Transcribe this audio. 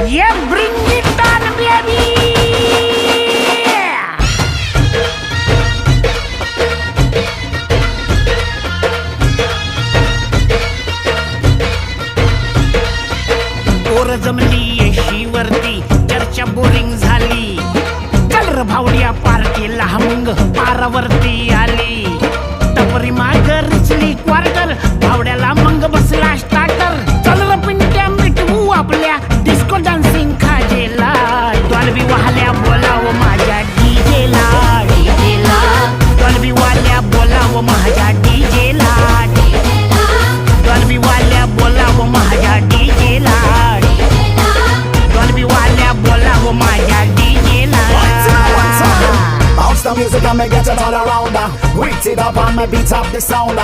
Yeah, bring it on, baby. पोर जमली येशीवरती चर्चा बोरिंग झाली. चल र भावड्या पार्टीला मग पारावरती आली. टपरी माग रिचली क्वार्टर भावड्याला मग बसला स्टार्टर. चल र पिंट्या मिटवू आपल्या डिस्को डान्सिंग खाजेला. डॉल्बी वाल्या बोलाव माझ्या डीजेला. डीजेला डॉल्बी वाल्या बोलाव माझ्या डीजेला. डॉल्बी वाल्या बोलाव माझ्या डीजेला. डॉल्बी वाल्या बोलाव माझ्या डीजेला. Bounce the music and me get it all around. Wait it up and me beat up the sound.